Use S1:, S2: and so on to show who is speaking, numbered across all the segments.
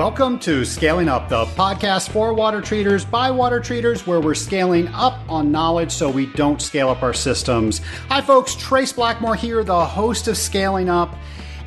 S1: Welcome to Scaling Up, the podcast for water treaters by water treaters, where we're scaling up on knowledge so we don't scale up our systems. Hi folks, Trace Blackmore here, the host of Scaling Up,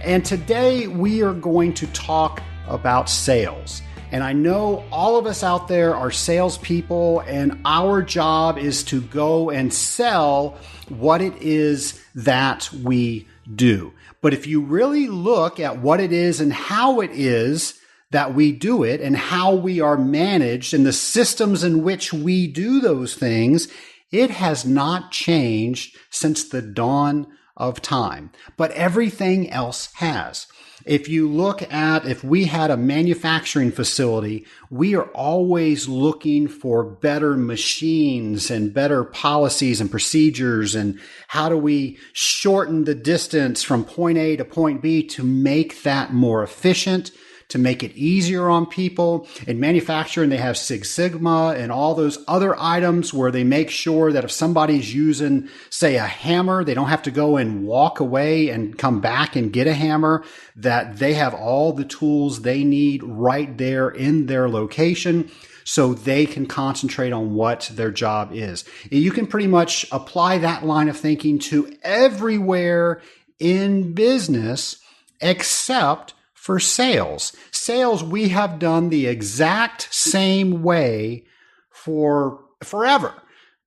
S1: and today we are going to talk about sales. And I know all of us out there are salespeople, and our job is to go and sell what it is that we do. But if you really look at what it is and how it is that we do it and how we are managed and the systems in which we do those things, it has not changed since the dawn of time. But everything else has. If you look at, if we had a manufacturing facility, we are always looking for better machines and better policies and procedures, and how do we shorten the distance from point A to point B to make that more efficient, to make it easier on people. In manufacturing, they have Six Sigma and all those other items where they make sure that if somebody's using, say, a hammer, they don't have to go and walk away and come back and get a hammer, that they have all the tools they need right there in their location so they can concentrate on what their job is. You can pretty much apply that line of thinking to everywhere in business except for sales. Sales, we have done the exact same way for forever.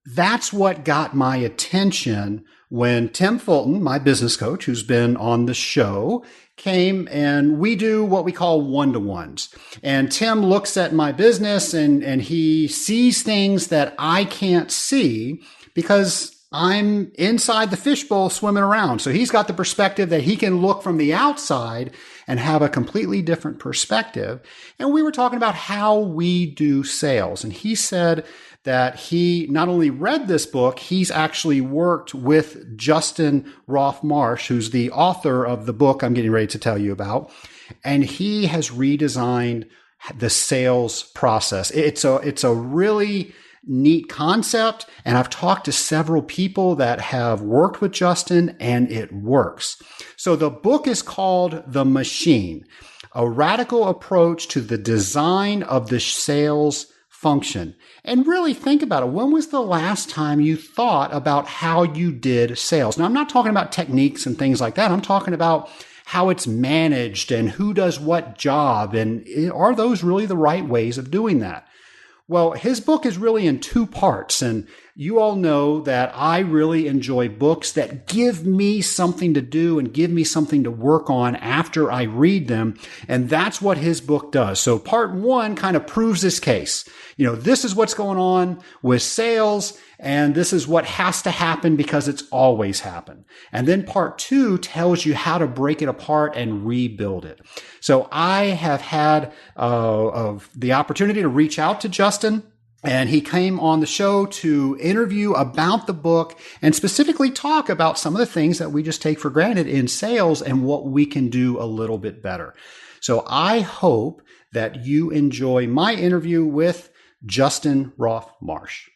S1: That's what got my attention when Tim Fulton, my business coach, who's been on the show, came, and we do what we call one-to-ones. And Tim looks at my business and he sees things that I can't see because I'm inside the fishbowl swimming around. So he's got the perspective that he can look from the outside and have a completely different perspective. And we were talking about how we do sales. And he said that he not only read this book, he's actually worked with Justin Roff-Marsh, who's the author of the book I'm getting ready to tell you about. And he has redesigned the sales process. It's a really neat concept. And I've talked to several people that have worked with Justin, and it works. So the book is called The Machine, a radical approach to the design of the sales function. And really think about it. When was the last time you thought about how you did sales? Now, I'm not talking about techniques and things like that. I'm talking about how it's managed and who does what job. And are those really the right ways of doing that? Well, his book is really in two parts, and you all know that I really enjoy books that give me something to do and give me something to work on after I read them, and that's what his book does. So part one kind of proves this case. This is what's going on with sales, and this is what has to happen because it's always happened. And then part two tells you how to break it apart and rebuild it. So I have had the opportunity to reach out to Justin, and he came on the show to interview about the book and specifically talk about some of the things that we just take for granted in sales and what we can do a little bit better. So I hope that you enjoy my interview with Justin Roff-Marsh.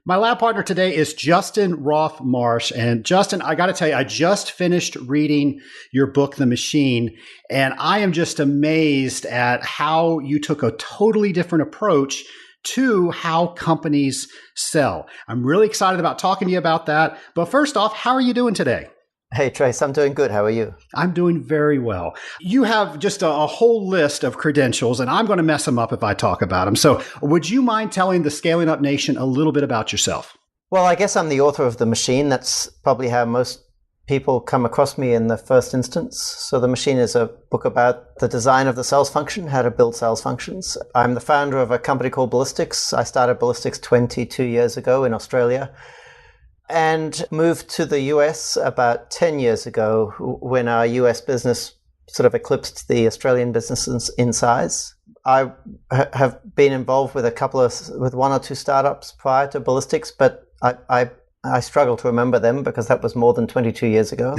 S1: My lab partner today is Justin Roff-Marsh. And Justin, I got to tell you, I just finished reading your book, The Machine, and I am just amazed at how you took a totally different approach to how companies sell. I'm really excited about talking to you about that. But first off, how are you doing today?
S2: Hey, Trace, I'm doing good. How are you?
S1: I'm doing very well. You have just a whole list of credentials, and I'm going to mess them up if I talk about them. So would you mind telling the Scaling Up Nation a little bit about yourself?
S2: Well, I guess I'm the author of The Machine. That's probably how most people come across me in the first instance. So The Machine is a book about the design of the sales function, how to build sales functions. I'm the founder of a company called Ballistix. I started Ballistix 22 years ago in Australia, and moved to the US about 10 years ago when our US business sort of eclipsed the Australian business in size. I have been involved with with one or two startups prior to Ballistix, but I struggle to remember them because that was more than 22 years ago.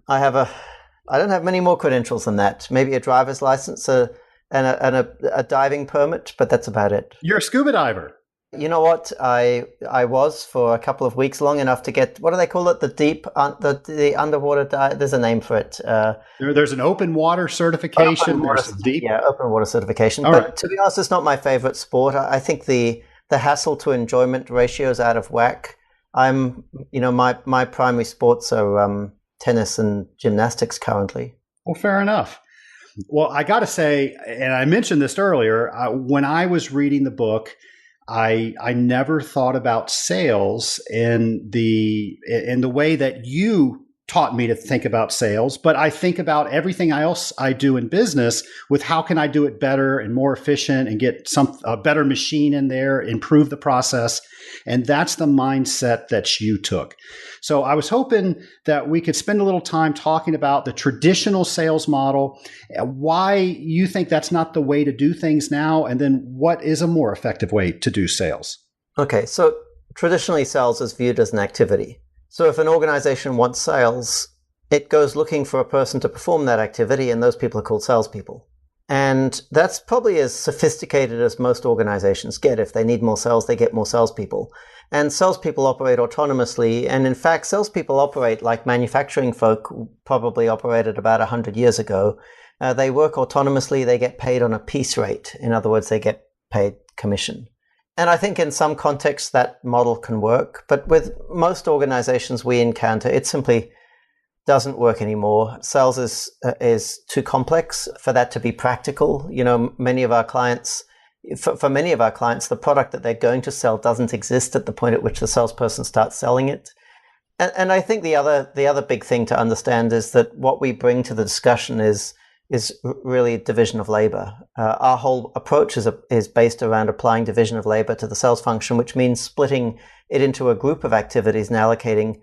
S2: I don't have many more credentials than that. Maybe a driver's license and a diving permit, but that's about it.
S1: You're a scuba diver.
S2: You know what? I was for a couple of weeks, long enough to get, what do they call it? The underwater dive. There's a name for it.
S1: There's an open water certification. There's a deep.
S2: Yeah, open water certification.
S1: All
S2: But
S1: right.
S2: to be honest, it's not my favorite sport. I think the hassle to enjoyment ratio is out of whack. My primary sports are tennis and gymnastics currently.
S1: Well, fair enough. Well, I got to say, and I mentioned this earlier, when I was reading the book, I never thought about sales in the way that you taught me to think about sales, but I think about everything else I do in business with how can I do it better and more efficient and get a better machine in there, improve the process. And that's the mindset that you took. So I was hoping that we could spend a little time talking about the traditional sales model, why you think that's not the way to do things now, and then what is a more effective way to do sales.
S2: Okay, so traditionally sales is viewed as an activity. So if an organization wants sales, it goes looking for a person to perform that activity, and those people are called salespeople. And that's probably as sophisticated as most organizations get. If they need more sales, they get more salespeople. And salespeople operate autonomously. And in fact, salespeople operate like manufacturing folk probably operated about 100 years ago. They work autonomously. They get paid on a piece rate. In other words, they get paid commission. And I think in some contexts that model can work, but with most organizations we encounter, it simply doesn't work anymore. Sales is too complex for that to be practical. You know, many of our clients, for many of our clients, the product that they're going to sell doesn't exist at the point at which the salesperson starts selling it. And I think the other big thing to understand is that what we bring to the discussion is really division of labor. Our whole approach is based around applying division of labor to the sales function, which means splitting it into a group of activities and allocating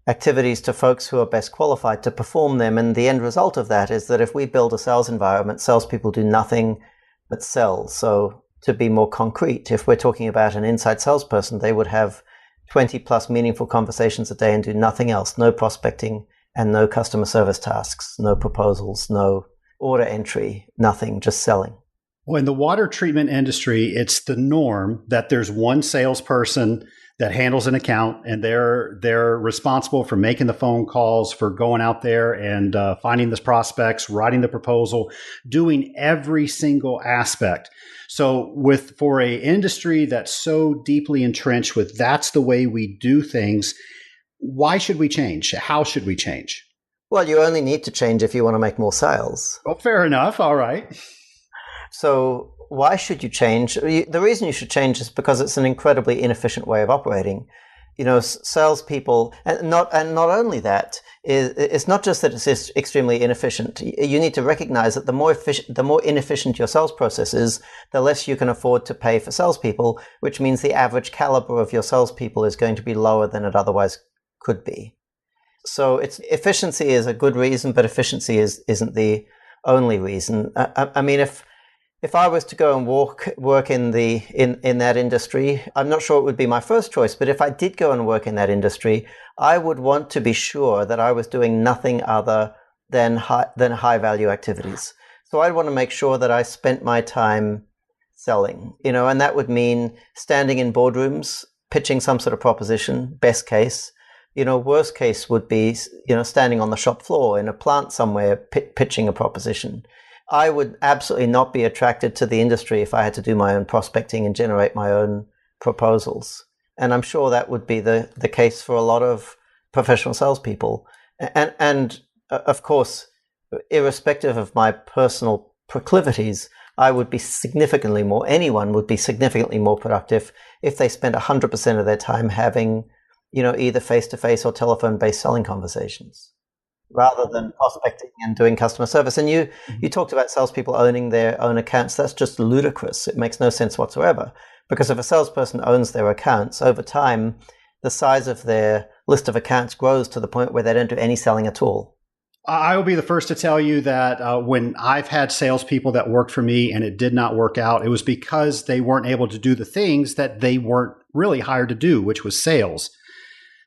S2: activities to folks who are best qualified to perform them. And the end result of that is that if we build a sales environment, salespeople do nothing but sell. So to be more concrete, if we're talking about an inside salesperson, they would have 20 plus meaningful conversations a day and do nothing else, no prospecting and no customer service tasks, no proposals, no order entry, nothing, just selling.
S1: Well, in the water treatment industry, it's the norm that there's one salesperson that handles an account, and they're responsible for making the phone calls, for going out there and finding the prospects, writing the proposal, doing every single aspect. So for a industry that's so deeply entrenched with that's the way we do things, why should we change? How should we change?
S2: Well, you only need to change if you want to make more sales.
S1: Well, fair enough. All right.
S2: So why should you change? The reason you should change is because it's an incredibly inefficient way of operating. You know, salespeople, and not only that, it's not just that it's extremely inefficient. You need to recognize that the more inefficient your sales process is, the less you can afford to pay for salespeople, which means the average caliber of your salespeople is going to be lower than it otherwise could be. So efficiency is a good reason, but efficiency isn't the only reason. I mean, if I was to go and work in that industry, I'm not sure it would be my first choice, but if I did go and work in that industry, I would want to be sure that I was doing nothing other than high value activities. So I'd want to make sure that I spent my time selling, and that would mean standing in boardrooms, pitching some sort of proposition, best case. Worst case would be, standing on the shop floor in a plant somewhere, pitching a proposition. I would absolutely not be attracted to the industry if I had to do my own prospecting and generate my own proposals. And I'm sure that would be the case for a lot of professional salespeople. And of course, irrespective of my personal proclivities, anyone would be significantly more productive if they spent 100% of their time having either face-to-face or telephone-based selling conversations rather than prospecting and doing customer service. And you talked about salespeople owning their own accounts. That's just ludicrous. It makes no sense whatsoever, because if a salesperson owns their accounts, over time, the size of their list of accounts grows to the point where they don't do any selling at all.
S1: I will be the first to tell you that when I've had salespeople that worked for me and it did not work out, it was because they weren't able to do the things that they weren't really hired to do, which was sales.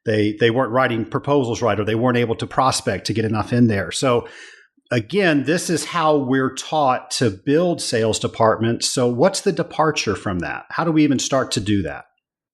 S1: They weren't writing proposals right, or they weren't able to prospect to get enough in there. So again, this is how we're taught to build sales departments. So what's the departure from that? How do we even start to do that?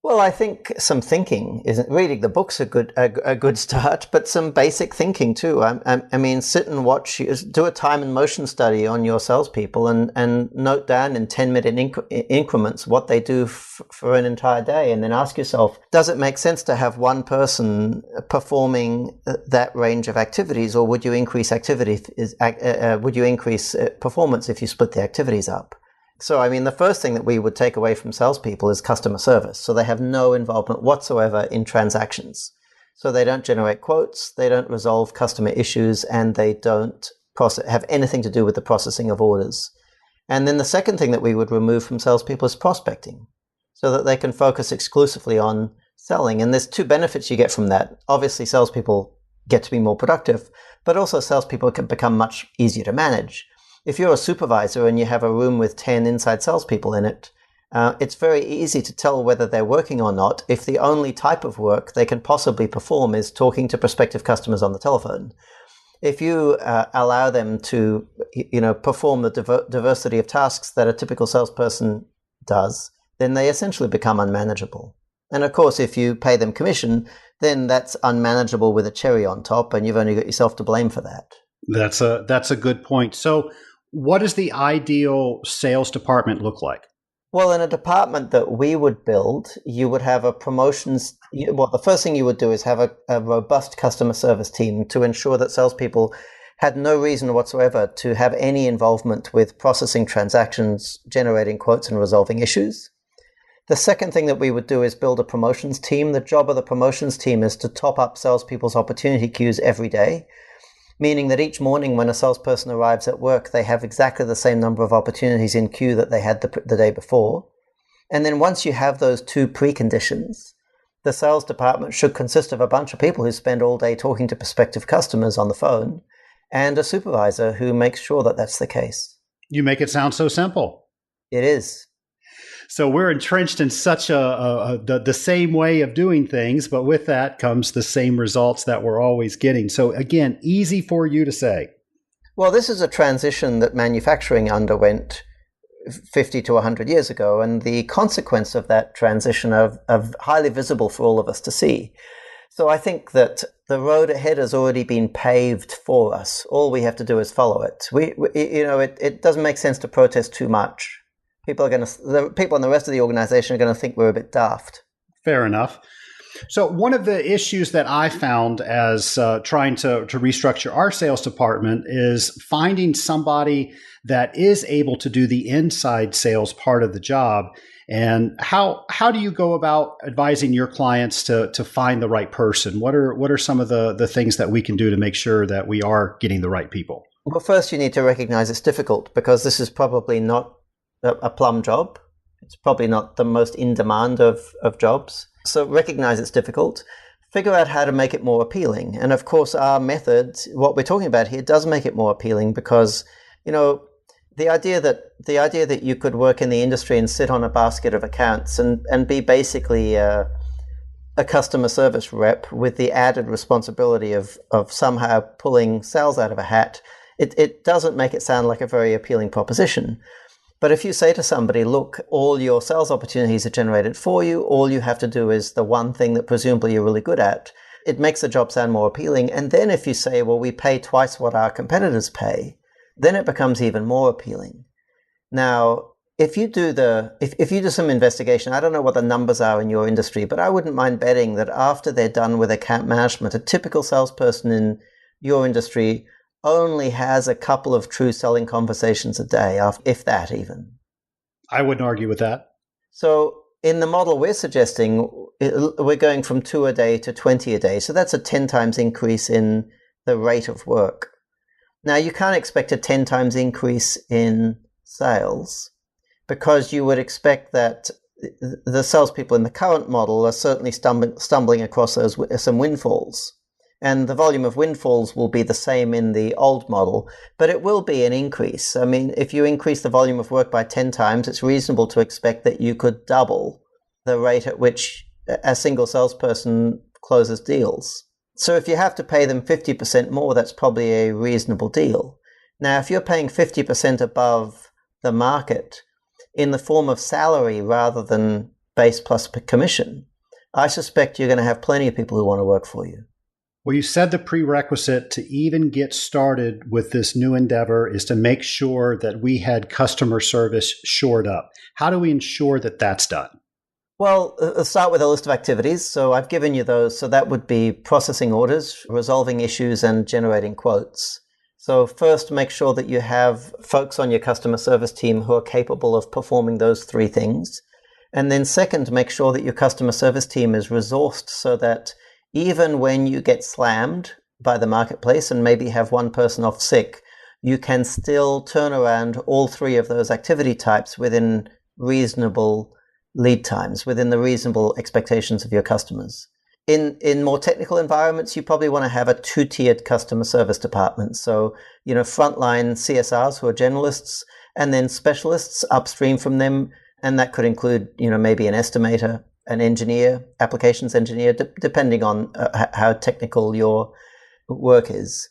S2: Well, I think some thinking isn't reading the book's a good start, but some basic thinking too. I mean, sit and watch, do a time and motion study on your salespeople, and note down in 10-minute increments what they do for an entire day, and then ask yourself, does it make sense to have one person performing that range of activities, or would you increase performance if you split the activities up? So, I mean, the first thing that we would take away from salespeople is customer service. So they have no involvement whatsoever in transactions. So they don't generate quotes, they don't resolve customer issues, and they don't have anything to do with the processing of orders. And then the second thing that we would remove from salespeople is prospecting, so that they can focus exclusively on selling. And there's two benefits you get from that. Obviously, salespeople get to be more productive, but also salespeople can become much easier to manage. If you're a supervisor and you have a room with 10 inside salespeople in it, it's very easy to tell whether they're working or not if the only type of work they can possibly perform is talking to prospective customers on the telephone. If you allow them to, perform the diversity of tasks that a typical salesperson does, then they essentially become unmanageable. And of course, if you pay them commission, then that's unmanageable with a cherry on top, and you've only got yourself to blame for that.
S1: That's a good point. So what does the ideal sales department look like?
S2: Well, in a department that we would build, you would have a promotions. Well, the first thing you would do is have a robust customer service team to ensure that salespeople had no reason whatsoever to have any involvement with processing transactions, generating quotes, and resolving issues. The second thing that we would do is build a promotions team. The job of the promotions team is to top up salespeople's opportunity queues every day, meaning that each morning when a salesperson arrives at work, they have exactly the same number of opportunities in queue that they had the day before. And then once you have those two preconditions, the sales department should consist of a bunch of people who spend all day talking to prospective customers on the phone, and a supervisor who makes sure that that's the case.
S1: You make it sound so simple.
S2: It is.
S1: So we're entrenched in such the same way of doing things, but with that comes the same results that we're always getting. So again, easy for you to say.
S2: Well, this is a transition that manufacturing underwent 50 to 100 years ago, and the consequence of that transition are highly visible for all of us to see. So I think that the road ahead has already been paved for us. All we have to do is follow it. It doesn't make sense to protest too much. The people in the rest of the organization are going to think we're a bit daft.
S1: Fair enough. So one of the issues that I found as trying to restructure our sales department is finding somebody that is able to do the inside sales part of the job. And how do you go about advising your clients to find the right person? What are some of the things that we can do to make sure that we are getting the right people?
S2: Well, first you need to recognize it's difficult, because this is probably not a plum job. It's probably not the most in demand of jobs. So recognize it's difficult. Figure out how to make it more appealing. And of course, our method, what we're talking about here, does make it more appealing, because, the idea that you could work in the industry and sit on a basket of accounts and be basically a customer service rep with the added responsibility of somehow pulling sales out of a hat, it doesn't make it sound like a very appealing proposition. But if you say to somebody, look, all your sales opportunities are generated for you, all you have to do is the one thing that presumably you're really good at, it makes the job sound more appealing. And then if you say, well, we pay twice what our competitors pay, then it becomes even more appealing. Now, if you do some investigation, I don't know what the numbers are in your industry, but I wouldn't mind betting that after they're done with account management, a typical salesperson in your industry only has a couple of true selling conversations a day, if that even.
S1: I wouldn't argue with that.
S2: So in the model we're suggesting, we're going from 2 a day to 20 a day. So that's a 10 times increase in the rate of work. Now, you can't expect a 10 times increase in sales, because you would expect that the salespeople in the current model are certainly stumbling across some windfalls. And the volume of windfalls will be the same in the old model, but it will be an increase. I mean, if you increase the volume of work by 10 times, it's reasonable to expect that you could double the rate at which a single salesperson closes deals. So if you have to pay them 50% more, that's probably a reasonable deal. Now, if you're paying 50% above the market in the form of salary rather than base plus commission, I suspect you're going to have plenty of people who want to work for you.
S1: Well, you said the prerequisite to even get started with this new endeavor is to make sure that we had customer service shored up. How do we ensure that that's done?
S2: Well, let's start with a list of activities. So I've given you those. So that would be processing orders, resolving issues, and generating quotes. So first, make sure that you have folks on your customer service team who are capable of performing those three things. And then second, make sure that your customer service team is resourced so that even when you get slammed by the marketplace and maybe have one person off sick, you can still turn around all three of those activity types within reasonable lead times, within the reasonable expectations of your customers. In more technical environments, you probably want to have a two-tiered customer service department. So, frontline CSRs who are generalists, and then specialists upstream from them. And that could include, maybe an estimator, an engineer, applications engineer, depending on how technical your work is.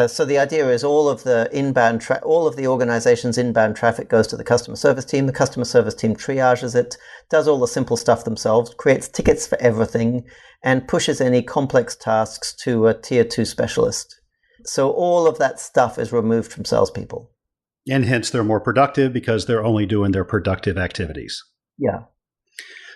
S2: So the idea is all of the organization's inbound traffic goes to the customer service team. The customer service team triages it, does all the simple stuff themselves, creates tickets for everything, and pushes any complex tasks to a tier 2 specialist. So all of that stuff is removed from salespeople.
S1: And hence they're more productive because they're only doing their productive activities.
S2: Yeah.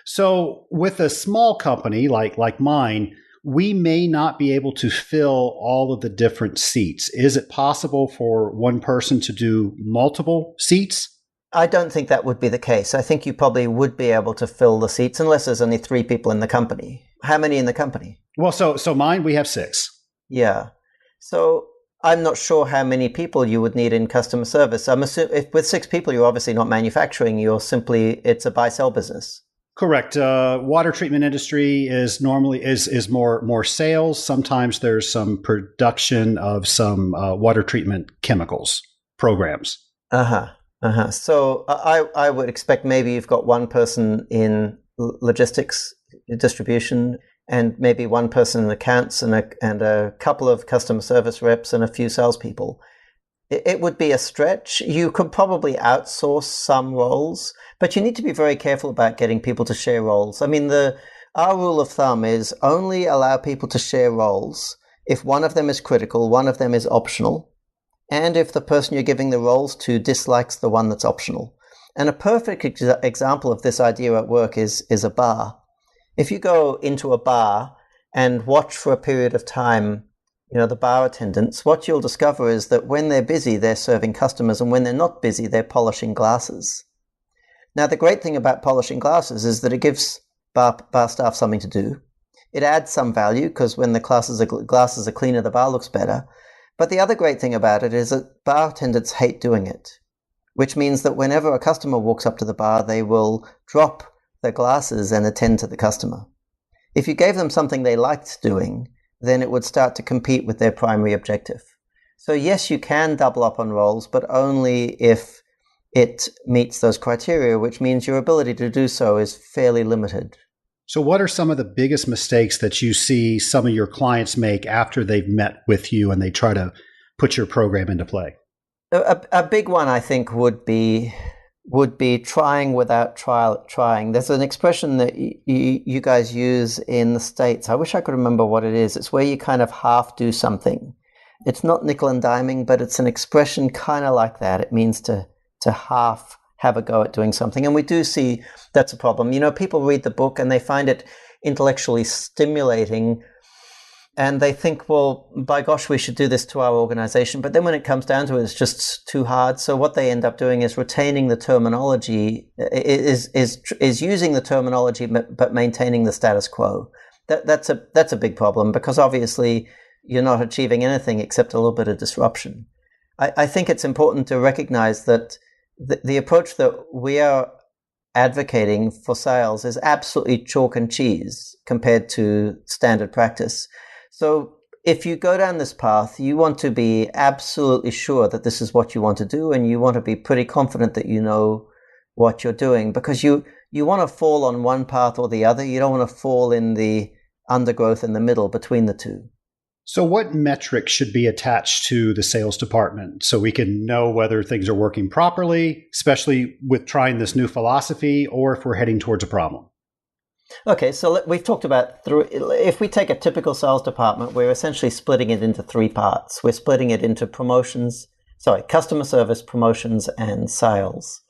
S1: So with a small company like mine, we may not be able to fill all of the different seats. Is it possible for one person to do multiple seats?
S2: I don't think that would be the case. I think you probably would be able to fill the seats unless there's only 3 people in the company. How many in the company?
S1: Well, so mine, we have 6.
S2: Yeah. So I'm not sure how many people you would need in customer service. I'm assuming if with 6 people, you're obviously not manufacturing. It's a buy-sell business.
S1: Correct. Water treatment industry is normally is more sales. Sometimes there's some production of some water treatment chemicals programs.
S2: So I would expect maybe you've got one person in logistics, distribution, and maybe one person in accounts, and a couple of customer service reps and a few salespeople. It would be a stretch. You could probably outsource some roles, but you need to be very careful about getting people to share roles. I mean, our rule of thumb is only allow people to share roles if one of them is critical, one of them is optional, and if the person you're giving the roles to dislikes the one that's optional. And a perfect example of this idea at work is a bar. If you go into a bar and watch for a period of time, the bar attendants, what you'll discover is that when they're busy, they're serving customers, and when they're not busy, they're polishing glasses. Now, the great thing about polishing glasses is that it gives bar staff something to do. It adds some value because when the glasses are cleaner, the bar looks better. But the other great thing about it is that bar attendants hate doing it, which means that whenever a customer walks up to the bar, they will drop their glasses and attend to the customer. If you gave them something they liked doing, then it would start to compete with their primary objective. So yes, you can double up on roles, but only if it meets those criteria, which means your ability to do so is fairly limited.
S1: So what are some of the biggest mistakes that you see some of your clients make after they've met with you and they try to put your program into play?
S2: A big one, I think, would be trying without trying. There's an expression that you guys use in the States. I wish I could remember what it is. It's where you kind of half do something. It's not nickel and diming, but it's an expression kind of like that. It means to half have a go at doing something. And we do see that's a problem. People read the book and they find it intellectually stimulating, and they think, well, by gosh, we should do this to our organization. But then when it comes down to it, it's just too hard. So what they end up doing is retaining the terminology, is using the terminology, but maintaining the status quo. That's a big problem, because obviously you're not achieving anything except a little bit of disruption. I think it's important to recognize that the approach that we are advocating for sales is absolutely chalk and cheese compared to standard practice. So if you go down this path, you want to be absolutely sure that this is what you want to do, and you want to be pretty confident that you know what you're doing, because you want to fall on one path or the other. You don't want to fall in the undergrowth in the middle between the two.
S1: So what metrics should be attached to the sales department so we can know whether things are working properly, especially with trying this new philosophy, or if we're heading towards a problem?
S2: Okay, so we've talked about if we take a typical sales department, we're essentially splitting it into three parts. We're splitting it into customer service, promotions, and sales.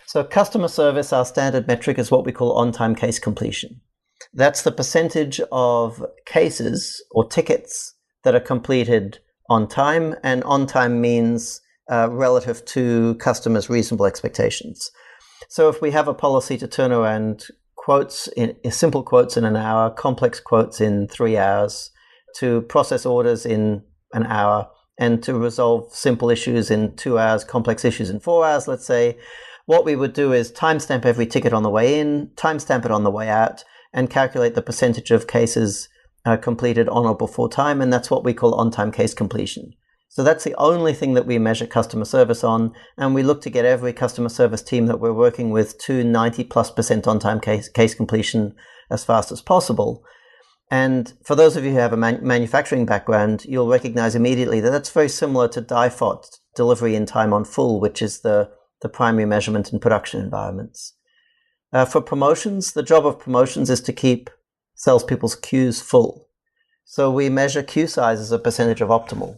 S2: So customer service, our standard metric is what we call on-time case completion. That's the percentage of cases or tickets that are completed on time, and on time means relative to customers' reasonable expectations. So if we have a policy to turn around simple quotes in an hour, complex quotes in 3 hours, to process orders in an hour, and to resolve simple issues in 2 hours, complex issues in 4 hours, let's say, what we would do is timestamp every ticket on the way in, timestamp it on the way out, and calculate the percentage of cases completed on or before time, and that's what we call on-time case completion. So that's the only thing that we measure customer service on, and we look to get every customer service team that we're working with to 90+% on-time case completion as fast as possible. And for those of you who have a manufacturing background, you'll recognize immediately that that's very similar to DIFOT, delivery in time on full, which is the primary measurement in production environments. For promotions, the job of promotions is to keep salespeople's queues full. So we measure queue size as a percentage of optimal.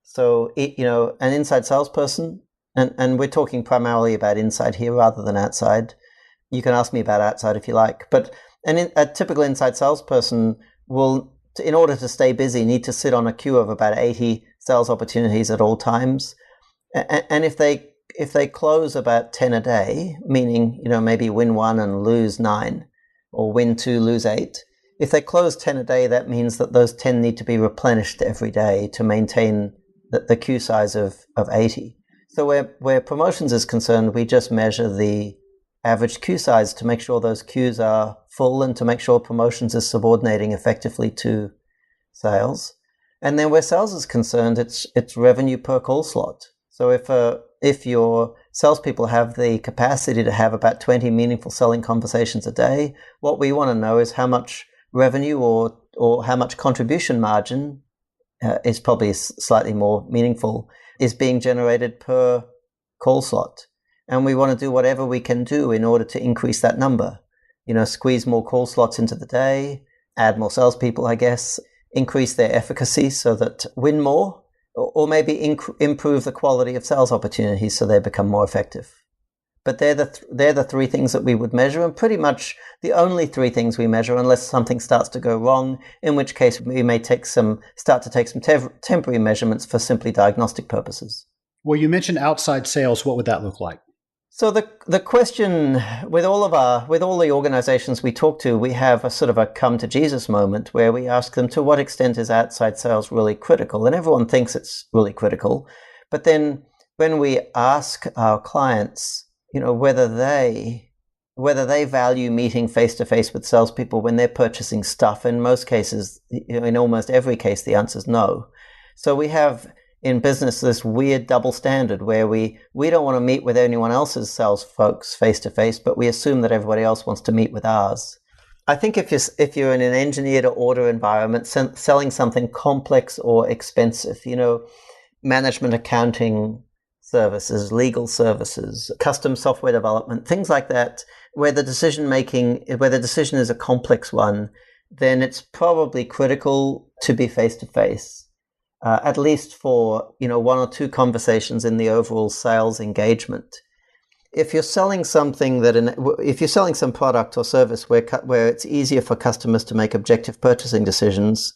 S2: So, an inside salesperson, and we're talking primarily about inside here rather than outside. You can ask me about outside if you like. But a typical inside salesperson will, in order to stay busy, need to sit on a queue of about 80 sales opportunities at all times. And if they close about 10 a day, meaning, maybe win 1 and lose 9, or win 2, lose 8, if they close 10 a day, that means that those 10 need to be replenished every day to maintain the queue size of 80. So where promotions is concerned, we just measure the average queue size to make sure those queues are full and to make sure promotions is subordinating effectively to sales. And then where sales is concerned, it's revenue per call slot. So if your salespeople have the capacity to have about 20 meaningful selling conversations a day, what we want to know is how much revenue or how much contribution margin is probably slightly more meaningful, is being generated per call slot. And we want to do whatever we can do in order to increase that number. Squeeze more call slots into the day, add more salespeople, I guess, increase their efficacy so that win more, or maybe improve the quality of sales opportunities so they become more effective. But they're the three things that we would measure, and pretty much the only three things we measure, unless something starts to go wrong, in which case we may start to take some temporary measurements for simply diagnostic purposes.
S1: Well, you mentioned outside sales. What would that look like?
S2: So the question with all the organizations we talk to, we have a sort of a come to Jesus moment where we ask them, to what extent is outside sales really critical? And everyone thinks it's really critical. But then when we ask our clients, whether they value meeting face-to-face with salespeople when they're purchasing stuff, in most cases, in almost every case, the answer is no. So we have in business this weird double standard where we don't want to meet with anyone else's sales folks face-to-face, but we assume that everybody else wants to meet with ours. I think if you're in an engineer-to-order environment, selling something complex or expensive, management accounting services, legal services, custom software development, things like that, where the decision is a complex one, then it's probably critical to be face-to-face, at least for 1 or 2 conversations in the overall sales engagement. If you're selling some product or service where it's easier for customers to make objective purchasing decisions,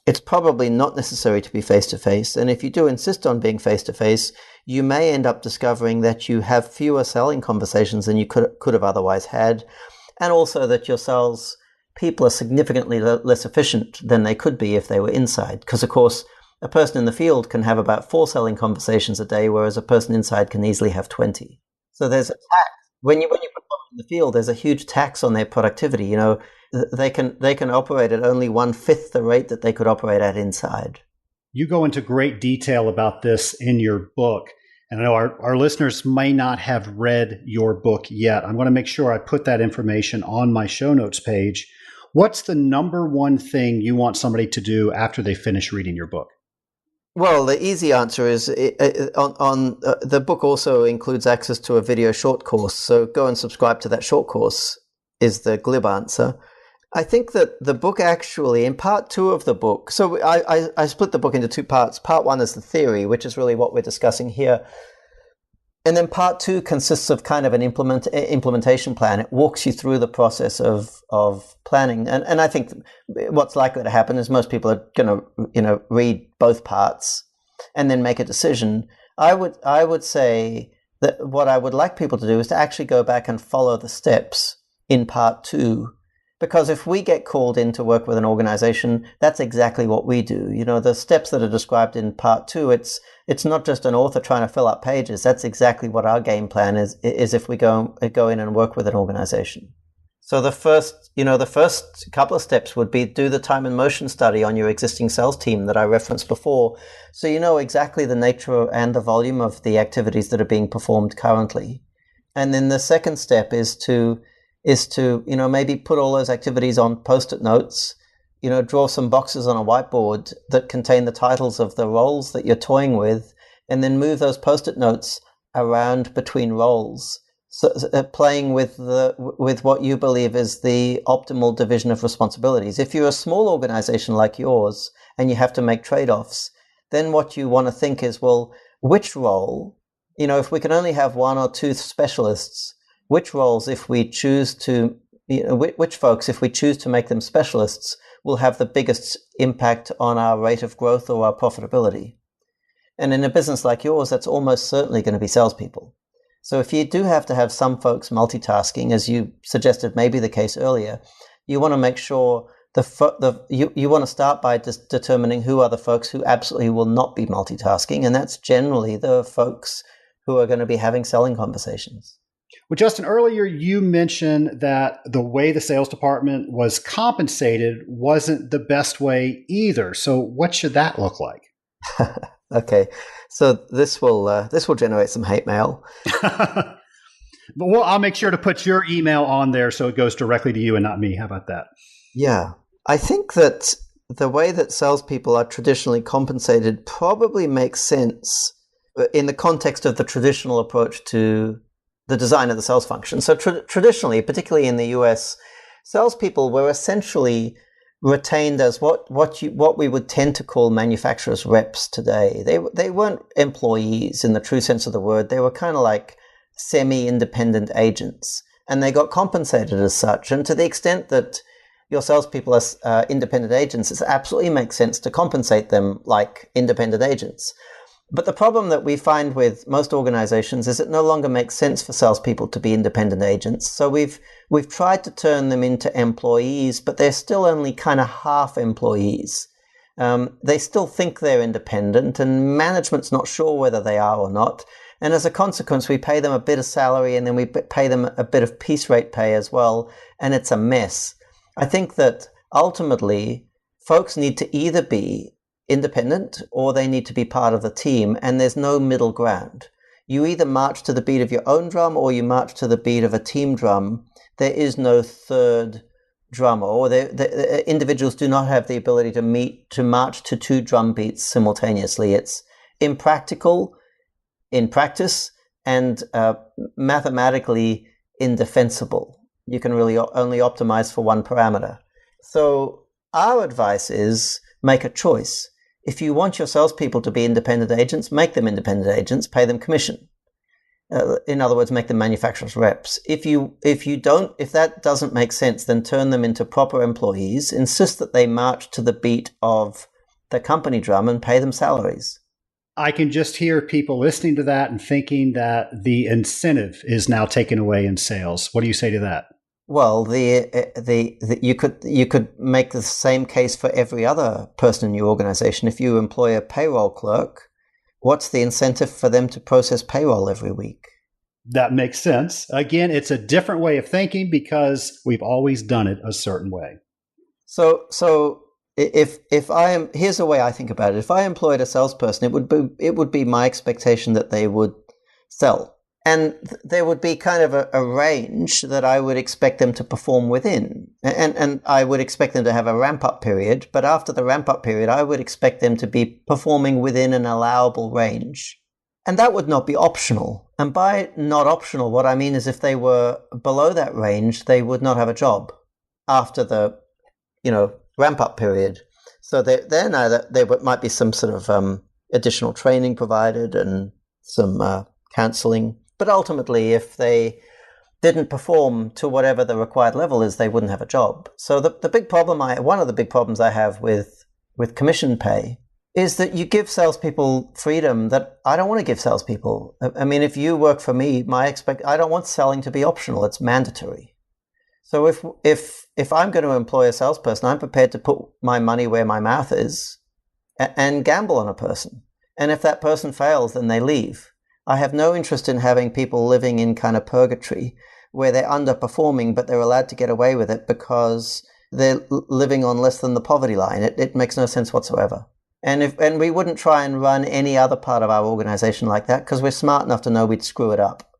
S2: it's probably not necessary to be face-to-face. And if you do insist on being face-to-face, you may end up discovering that you have fewer selling conversations than you could have otherwise had, and also that your sales people are significantly less efficient than they could be if they were inside. Because, of course, a person in the field can have about 4 selling conversations a day, whereas a person inside can easily have 20. So there's a tax. When you put them in the field, there's a huge tax on their productivity. They can operate at only 1/5 the rate that they could operate at inside.
S1: You go into great detail about this in your book. And I know our listeners may not have read your book yet. I'm going to make sure I put that information on my show notes page. What's the number one thing you want somebody to do after they finish reading your book?
S2: Well, the easy answer is the book also includes access to a video short course. So go and subscribe to that short course is the glib answer. I think that the book actually, in part 2 of the book, so I split the book into 2 parts. Part 1 is the theory, which is really what we're discussing here. And then part 2 consists of kind of an implementation plan. It walks you through the process of planning. And I think what's likely to happen is most people are going to, read both parts and then make a decision. I would say that what I would like people to do is to actually go back and follow the steps in part 2. Because if we get called in to work with an organization, that's exactly what we do. The steps that are described in part 2, it's not just an author trying to fill up pages. That's exactly what our game plan is if we go in and work with an organization. So the first couple of steps would be do the time and motion study on your existing sales team that I referenced before. So you know exactly the nature and the volume of the activities that are being performed currently. And then the second step is to maybe put all those activities on Post-it notes, draw some boxes on a whiteboard that contain the titles of the roles that you're toying with, and then move those Post-it notes around between roles, so, playing with what you believe is the optimal division of responsibilities. If you're a small organization like yours and you have to make trade-offs, then what you want to think is, well, which role, if we can only have 1 or 2 specialists, which roles, if we choose to, which folks, if we choose to make them specialists, will have the biggest impact on our rate of growth or our profitability. And in a business like yours, that's almost certainly going to be salespeople. So if you do have to have some folks multitasking, as you suggested may be the case earlier, you want to make sure you want to start by determining who are the folks who absolutely will not be multitasking, and that's generally the folks who are going to be having selling conversations.
S1: Well, Justin, earlier you mentioned that the way the sales department was compensated wasn't the best way either. So what should that look like?
S2: Okay, so this will generate some hate mail.
S1: But I'll make sure to put your email on there so it goes directly to you and not me. How about that?
S2: Yeah, I think that the way that salespeople are traditionally compensated probably makes sense in the context of the traditional approach to the design of the sales function. So traditionally, particularly in the US, salespeople were essentially retained as what we would tend to call manufacturers' reps today. They weren't employees in the true sense of the word. They were kind of like semi-independent agents, and they got compensated as such. And to the extent that your salespeople are independent agents, it absolutely makes sense to compensate them like independent agents. But the problem that we find with most organizations is it no longer makes sense for salespeople to be independent agents. So we've tried to turn them into employees, but they're still only kind of half employees. They still think they're independent, and management's not sure whether they are or not. And as a consequence, we pay them a bit of salary, and then we pay them a bit of piece rate pay as well, and it's a mess. I think that ultimately, folks need to either be independent or they need to be part of the team, and there's no middle ground. You either march to the beat of your own drum or you march to the beat of a team drum. There is no third drummer, or the individuals do not have the ability to march to 2 drum beats simultaneously. It's impractical in practice and mathematically indefensible. You can really only optimize for one parameter. So our advice is make a choice. If you want your salespeople to be independent agents, make them independent agents, pay them commission. In other words, make them manufacturers' reps. If that doesn't make sense, then turn them into proper employees, insist that they march to the beat of the company drum, and pay them salaries.
S1: I can just hear people listening to that and thinking that the incentive is now taken away in sales. What do you say to that?
S2: Well, you could make the same case for every other person in your organization. If you employ a payroll clerk, what's the incentive for them to process payroll every week?
S1: That makes sense. Again, it's a different way of thinking because we've always done it a certain way.
S2: So here's the way I think about it. If I employed a salesperson, it would be my expectation that they would sell. And there would be kind of a range that I would expect them to perform within. And I would expect them to have a ramp-up period. But after the ramp-up period, I would expect them to be performing within an allowable range. And that would not be optional. And by not optional, what I mean is if they were below that range, they would not have a job after the, ramp-up period. So there might be some sort of additional training provided and some counseling. But ultimately, if they didn't perform to whatever the required level is, they wouldn't have a job. So the big problem one of the big problems I have with commission pay is that you give salespeople freedom that I don't want to give salespeople. I mean, if you work for me, I don't want selling to be optional. It's mandatory. So if I'm going to employ a salesperson, I'm prepared to put my money where my mouth is and gamble on a person. And if that person fails, then they leave. I have no interest in having people living in kind of purgatory where they're underperforming, but they're allowed to get away with it because they're living on less than the poverty line. It makes no sense whatsoever. And we wouldn't try and run any other part of our organization like that because we're smart enough to know we'd screw it up.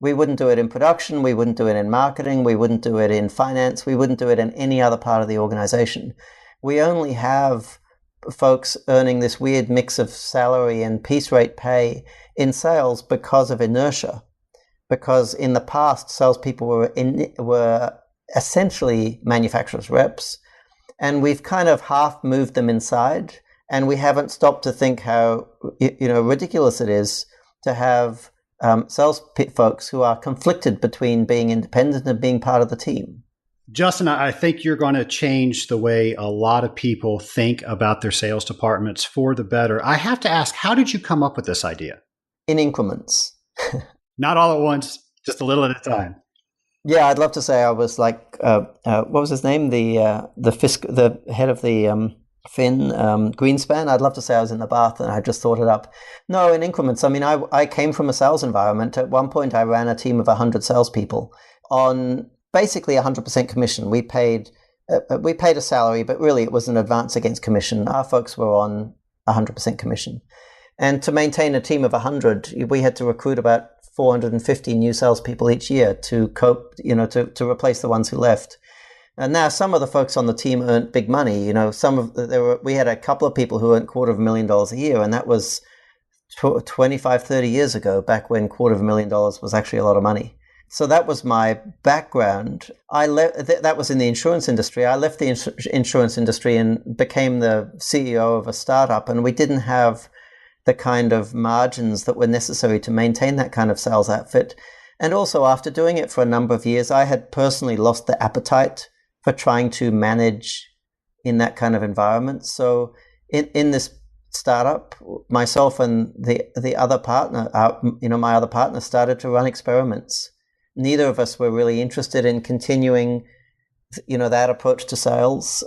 S2: We wouldn't do it in production. We wouldn't do it in marketing. We wouldn't do it in finance. We wouldn't do it in any other part of the organization. We only have folks earning this weird mix of salary and piece rate pay in sales because of inertia. Because in the past, salespeople were essentially manufacturers' reps, and we've kind of half moved them inside, and we haven't stopped to think how ridiculous it is to have sales folks who are conflicted between being independent and being part of the team.
S1: Justin, I think you're going to change the way a lot of people think about their sales departments for the better. I have to ask, how did you come up with this idea?
S2: In increments.
S1: Not all at once, just a little at a time.
S2: Yeah, I'd love to say I was like, what was his name? The head of the Finn Greenspan. I'd love to say I was in the bath and I just thought it up. No, in increments. I mean, I came from a sales environment. At one point, I ran a team of 100 salespeople on basically 100% commission. We paid a salary, but really it was an advance against commission. Our folks were on 100% commission. And to maintain a team of 100, we had to recruit about 450 new salespeople each year to cope, to replace the ones who left. And now some of the folks on the team earned big money. We had a couple of people who earned $250,000 a year, and that was 25, 30 years ago, back when $250,000 was actually a lot of money. So that was my background. That was in the insurance industry. I left the insurance industry and became the CEO of a startup, and we didn't have the kind of margins that were necessary to maintain that kind of sales outfit. And also, after doing it for a number of years, I had personally lost the appetite for trying to manage in that kind of environment. So in this startup, myself and the other partner, my other partner started to run experiments. Neither of us were really interested in continuing, that approach to sales.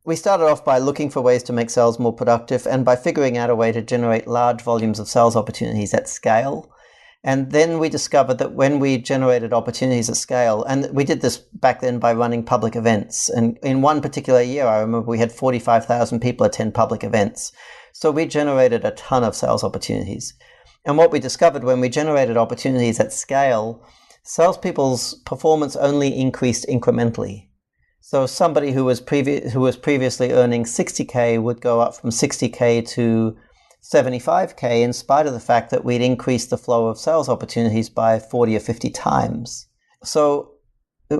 S2: We started off by looking for ways to make sales more productive and by figuring out a way to generate large volumes of sales opportunities at scale. And then we discovered that when we generated opportunities at scale, and we did this back then by running public events. And in one particular year, I remember we had 45,000 people attend public events. So we generated a ton of sales opportunities. And what we discovered when we generated opportunities at scale, salespeople's performance only increased incrementally. So somebody who was previously earning 60K would go up from 60K to 75K in spite of the fact that we'd increased the flow of sales opportunities by 40 or 50 times. So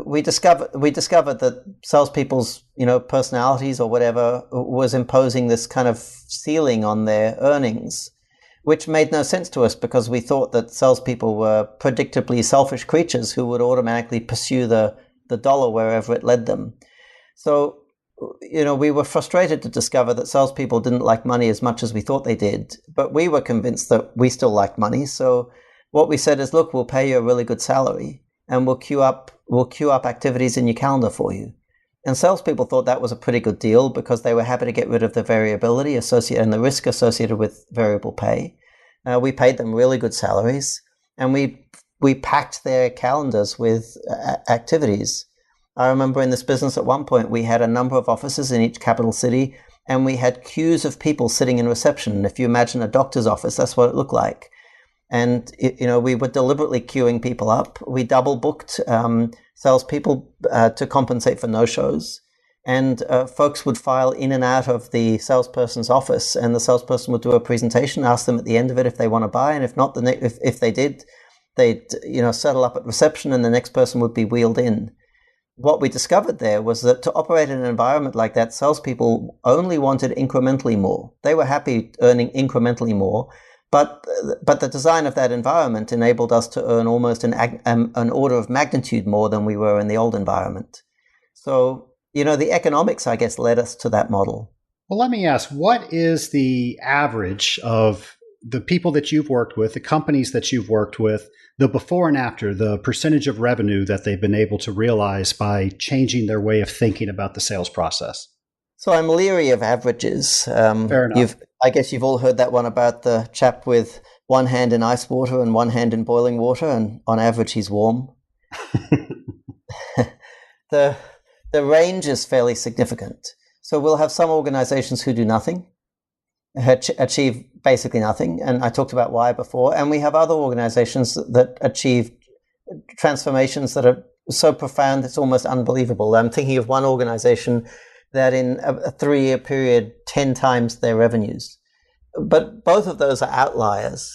S2: we discovered that salespeople's personalities or whatever was imposing this kind of ceiling on their earnings, which made no sense to us because we thought that salespeople were predictably selfish creatures who would automatically pursue the dollar wherever it led them. So, we were frustrated to discover that salespeople didn't like money as much as we thought they did, but we were convinced that we still liked money. So what we said is, look, we'll pay you a really good salary and we'll queue up activities in your calendar for you. And salespeople thought that was a pretty good deal because they were happy to get rid of the variability associated and the risk associated with variable pay. We paid them really good salaries, and we packed their calendars with activities. I remember in this business at one point, we had a number of offices in each capital city, and we had queues of people sitting in reception. If you imagine a doctor's office, that's what it looked like. And, we were deliberately queuing people up. We double booked salespeople to compensate for no-shows. And folks would file in and out of the salesperson's office, and the salesperson would do a presentation, ask them at the end of it if they want to buy. And if not, if they did, they'd settle up at reception and the next person would be wheeled in. What we discovered there was that to operate in an environment like that, salespeople only wanted incrementally more. They were happy earning incrementally more. But the design of that environment enabled us to earn almost an order of magnitude more than we were in the old environment. So, the economics, I guess, led us to that model.
S1: Well, let me ask, what is the average of the people that you've worked with, the companies that you've worked with, the before and after, the percentage of revenue that they've been able to realize by changing their way of thinking about the sales process?
S2: So I'm leery of averages.
S1: Fair enough.
S2: I guess you've all heard that one about the chap with one hand in ice water and one hand in boiling water, and on average he's warm. The range is fairly significant. So we'll have some organizations who do nothing, achieve basically nothing, and I talked about why before, and we have other organizations that achieve transformations that are so profound it's almost unbelievable. I'm thinking of one organization that in a 3-year period 10 times their revenues. But both of those are outliers.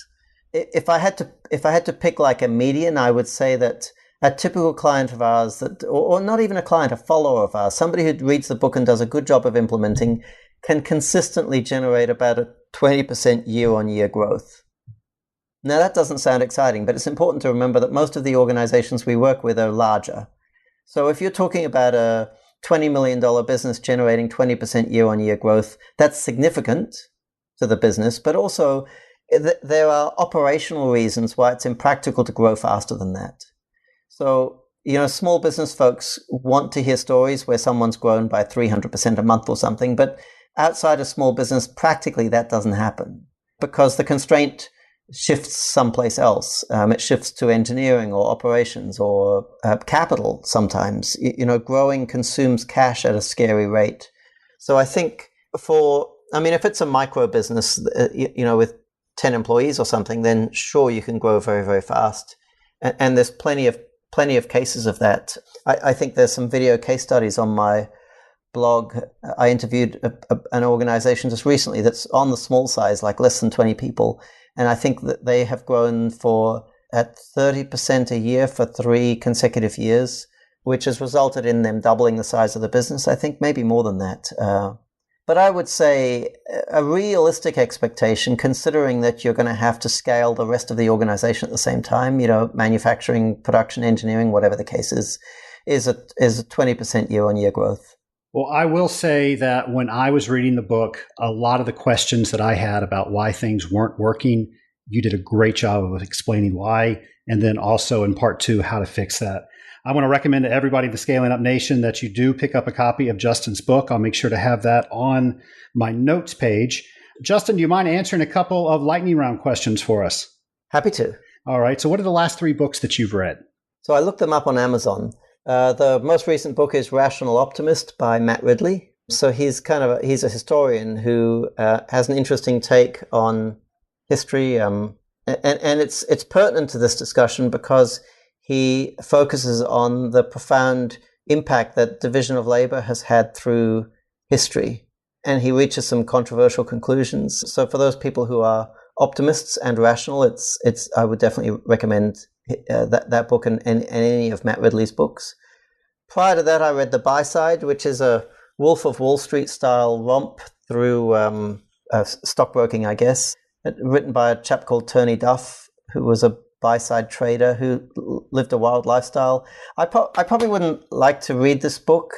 S2: If I had to pick like a median, I would say that a typical client of ours, or not even a client, a follower of ours, somebody who reads the book and does a good job of implementing, can consistently generate about a 20% year-on-year growth. Now that doesn't sound exciting, but it's important to remember that most of the organizations we work with are larger. So if you're talking about a $20 million business generating 20% year-on-year growth, that's significant to the business, but also there are operational reasons why it's impractical to grow faster than that. So, small business folks want to hear stories where someone's grown by 300% a month or something, but outside of small business, practically that doesn't happen because the constraint shifts someplace else. It shifts to engineering or operations or capital sometimes. Growing consumes cash at a scary rate. So I think if it's a micro business, with 10 employees or something, then sure, you can grow very, very fast. And there's plenty of cases of that. I think there's some video case studies on my blog. I interviewed an organization just recently that's on the small size, like less than 20 people. And I think that they have grown at 30% a year for 3 consecutive years, which has resulted in them doubling the size of the business. I think maybe more than that. But I would say a realistic expectation, considering that you're going to have to scale the rest of the organization at the same time, manufacturing, production, engineering, whatever the case is a 20% year-on-year growth.
S1: Well, I will say that when I was reading the book, a lot of the questions that I had about why things weren't working, you did a great job of explaining why, and then also in part 2, how to fix that. I want to recommend to everybody in the Scaling Up Nation that you do pick up a copy of Justin's book. I'll make sure to have that on my notes page. Justin, do you mind answering a couple of lightning round questions for us?
S2: Happy to.
S1: All right. So what are the last 3 books that you've read?
S2: So I looked them up on Amazon. The most recent book is Rational Optimist by Matt Ridley. So he's a historian who has an interesting take on history, and it's pertinent to this discussion because he focuses on the profound impact that division of labor has had through history, and he reaches some controversial conclusions. So for those people who are optimists and rational, I would definitely recommend that book and any of Matt Ridley's books. Prior to that, I read The Buy-Side, which is a Wolf of Wall Street style romp through stockbroking, I guess, written by a chap called Tony Duff, who was a buy-side trader who lived a wild lifestyle. I probably wouldn't like to read this book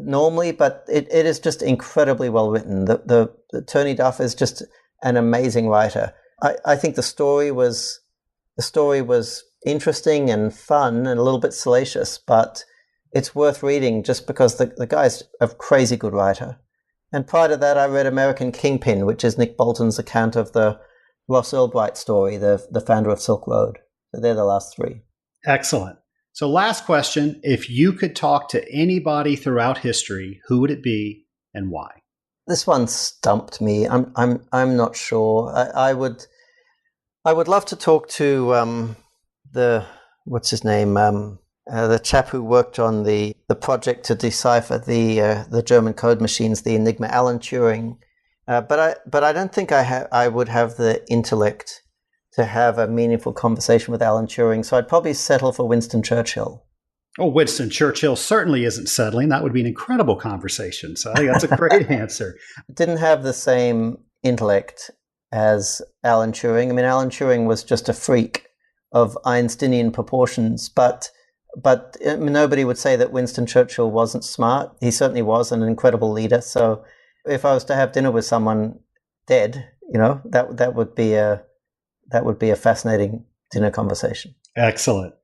S2: normally, but it is just incredibly well written. The Tony Duff is just an amazing writer. I think the story was interesting and fun and a little bit salacious, but it's worth reading just because the guy's a crazy good writer. And prior to that, I read American Kingpin, which is Nick Bolton's account of the Ross Ulbricht story, the founder of Silk Road. So they're the last 3.
S1: Excellent. So last question, if you could talk to anybody throughout history, who would it be and why? This
S2: one stumped me. I'm not sure. I would I would love to talk to what's his name, the chap who worked on the project to decipher the German code machines, the Enigma, Alan Turing. But I don't think I would have the intellect to have a meaningful conversation with Alan Turing. So I'd probably settle for Winston Churchill.
S1: Oh, Winston Churchill certainly isn't settling. That would be an incredible conversation. So I think that's a great answer.
S2: Didn't have the same intellect as Alan Turing. I mean, Alan Turing was just a freak of Einsteinian proportions, but nobody would say that Winston Churchill wasn't smart. He certainly was an incredible leader. So if I was to have dinner with someone dead, that would be a fascinating dinner conversation.
S1: Excellent.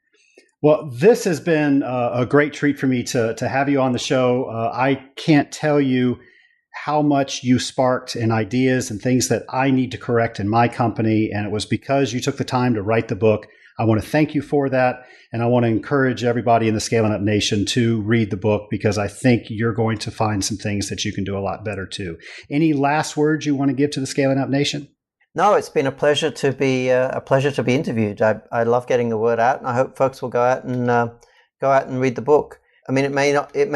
S1: Well, this has been a great treat for me to have you on the show. I can't tell you how much you sparked in ideas and things that I need to correct in my company. And it was because you took the time to write the book. I want to thank you for that. And I want to encourage everybody in the Scaling Up Nation to read the book, because I think you're going to find some things that you can do a lot better too. Any last words you want to give to the Scaling Up Nation?
S2: No, it's been a pleasure to be interviewed. I love getting the word out, and I hope folks will go out and read the book. I mean, it may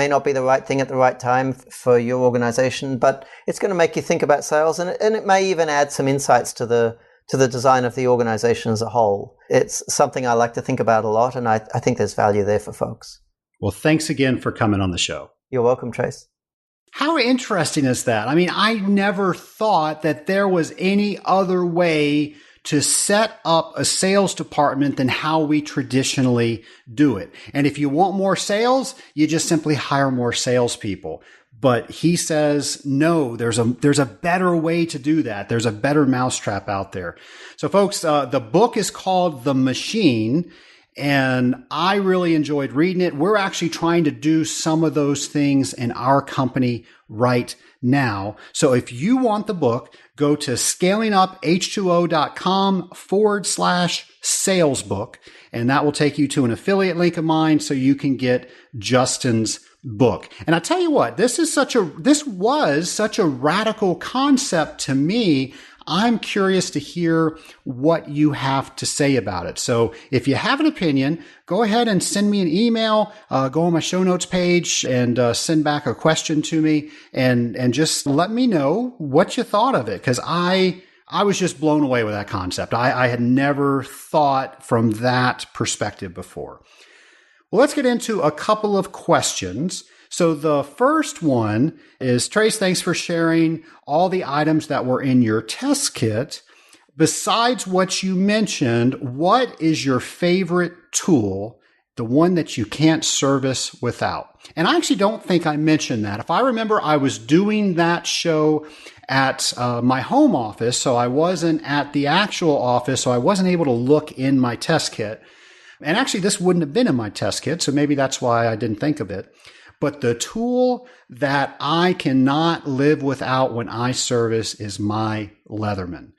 S2: not be the right thing at the right time for your organization, but it's going to make you think about sales, and it may even add some insights to the design of the organization as a whole. It's something I like to think about a lot, and I think there's value there for folks.
S1: Well, thanks again for coming on the show.
S2: You're welcome, Trace.
S1: How interesting is that? I mean, I never thought that there was any other way to set up a sales department than how we traditionally do it. And if you want more sales, you just simply hire more salespeople. But he says, no, there's a better way to do that. There's a better mousetrap out there. So folks, the book is called The Machine, and I really enjoyed reading it. We're actually trying to do some of those things in our company right now. So if you want the book, go to scalinguph2o.com/salesbook, and that will take you to an affiliate link of mine so you can get Justin's book. And I tell you what, this was such a radical concept to me. I'm curious to hear what you have to say about it. So if you have an opinion, go ahead and send me an email, go on my show notes page and send back a question to me and just let me know what you thought of it. Cause I was just blown away with that concept. I had never thought from that perspective before. Well, let's get into a couple of questions. So the first one is, Trace, thanks for sharing all the items that were in your test kit. Besides what you mentioned, what is your favorite tool, the one that you can't service without? And I actually don't think I mentioned that. If I remember, I was doing that show at my home office, so I wasn't at the actual office, so I wasn't able to look in my test kit. And actually, this wouldn't have been in my test kit, so maybe that's why I didn't think of it. But the tool that I cannot live without when I service is my Leatherman.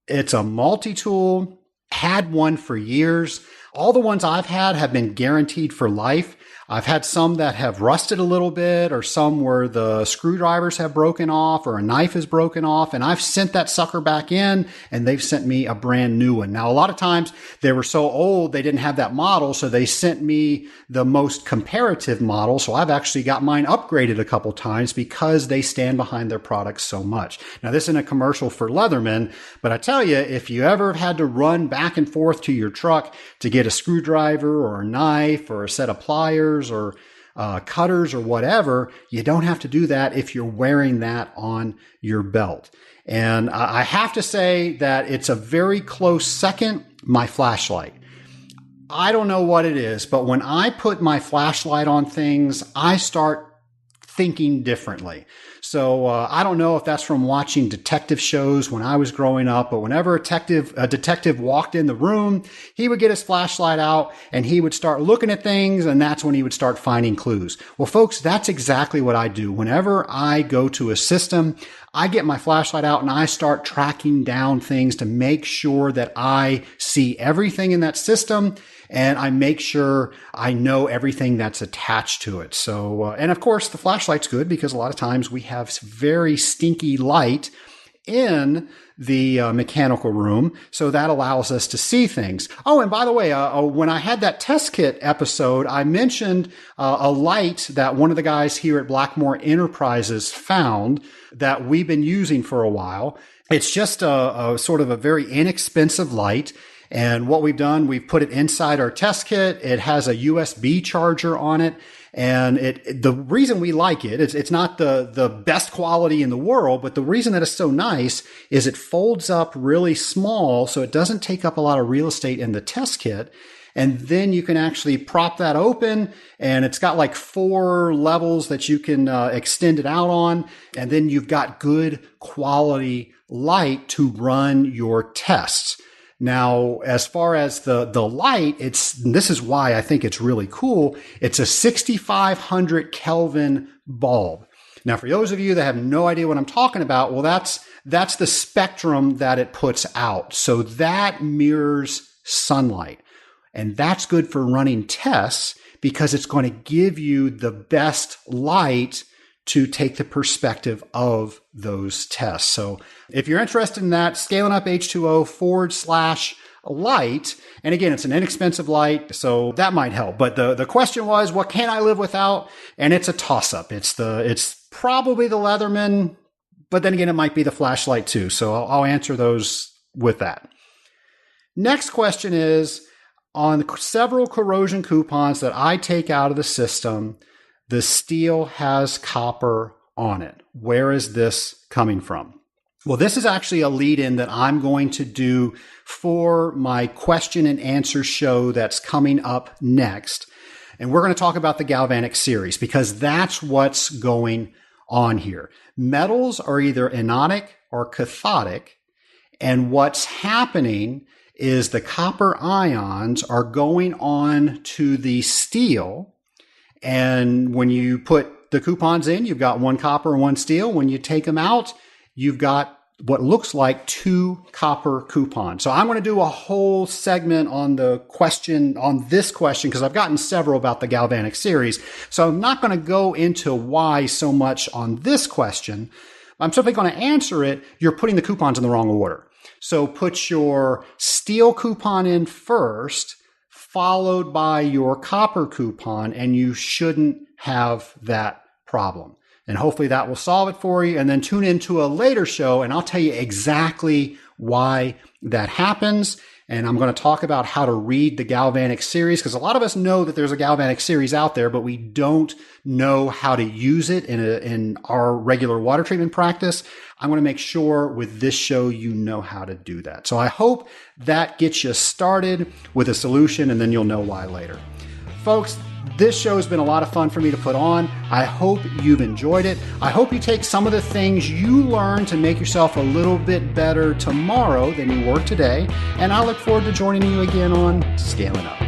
S1: It's a multi-tool, had one for years. All the ones I've had have been guaranteed for life. I've had some that have rusted a little bit, or some where the screwdrivers have broken off or a knife is broken off, and I've sent that sucker back in and they've sent me a brand new one. Now, a lot of times they were so old they didn't have that model, so they sent me the most comparative model. So I've actually got mine upgraded a couple times because they stand behind their products so much. Now, this isn't a commercial for Leatherman, but I tell you, if you ever had to run back and forth to your truck to get a screwdriver or a knife or a set of pliers or cutters or whatever, you don't have to do that if you're wearing that on your belt. And I have to say that it's a very close second, my flashlight. I don't know what it is, but when I put my flashlight on things, I start thinking differently. So I don't know if that's from watching detective shows when I was growing up, but whenever a detective walked in the room, he would get his flashlight out and he would start looking at things, and that's when he would start finding clues. Well, folks, that's exactly what I do. Whenever I go to a system, I get my flashlight out and I start tracking down things to make sure that I see everything in that system, and I make sure I know everything that's attached to it. So, and of course, the flashlight's good because a lot of times we have very stinky light in the mechanical room. So that allows us to see things. Oh, and by the way, when I had that test kit episode, I mentioned a light that one of the guys here at Blackmore Enterprises found that we've been using for a while. It's just a sort of a very inexpensive light. And what we've done, we've put it inside our test kit. It has a USB charger on it. And the reason we like it, it's not the best quality in the world, but the reason that it's so nice is it folds up really small, so it doesn't take up a lot of real estate in the test kit. And then you can actually prop that open, and it's got like 4 levels that you can extend it out on. And then you've got good quality light to run your tests. Now, as far as the light, this is why I think it's really cool. It's a 6,500 Kelvin bulb. Now, for those of you that have no idea what I'm talking about, well, that's the spectrum that it puts out. So that mirrors sunlight. And that's good for running tests because it's going to give you the best light to take the perspective of those tests. So if you're interested in that, scaling up H2O/light. And again, it's an inexpensive light, so that might help. But the question was, what can I live without? And it's a toss-up. It's probably the Leatherman, but then again, it might be the flashlight too. So I'll answer those with that. Next question is, on several corrosion coupons that I take out of the system, the steel has copper on it. Where is this coming from? Well, this is actually a lead-in that I'm going to do for my question and answer show that's coming up next. And we're going to talk about the galvanic series because that's what's going on here. Metals are either anodic or cathodic. And what's happening is the copper ions are going on to the steel. And when you put the coupons in, you've got 1 copper and 1 steel. When you take them out, you've got what looks like 2 copper coupons. So I'm going to do a whole segment on this question, because I've gotten several about the galvanic series. So I'm not going to go into why so much on this question. I'm simply going to answer it. You're putting the coupons in the wrong order. So put your steel coupon in first, followed by your copper coupon, and you shouldn't have that problem. And hopefully that will solve it for you. And then tune into a later show, and I'll tell you exactly why that happens. And I'm going to talk about how to read the galvanic series, because a lot of us know that there's a galvanic series out there, but we don't know how to use it in our regular water treatment practice. I'm going to make sure with this show you know how to do that. So I hope that gets you started with a solution, and then you'll know why later. Folks, this show has been a lot of fun for me to put on. I hope you've enjoyed it. I hope you take some of the things you learned to make yourself a little bit better tomorrow than you were today. And I look forward to joining you again on Scaling Up.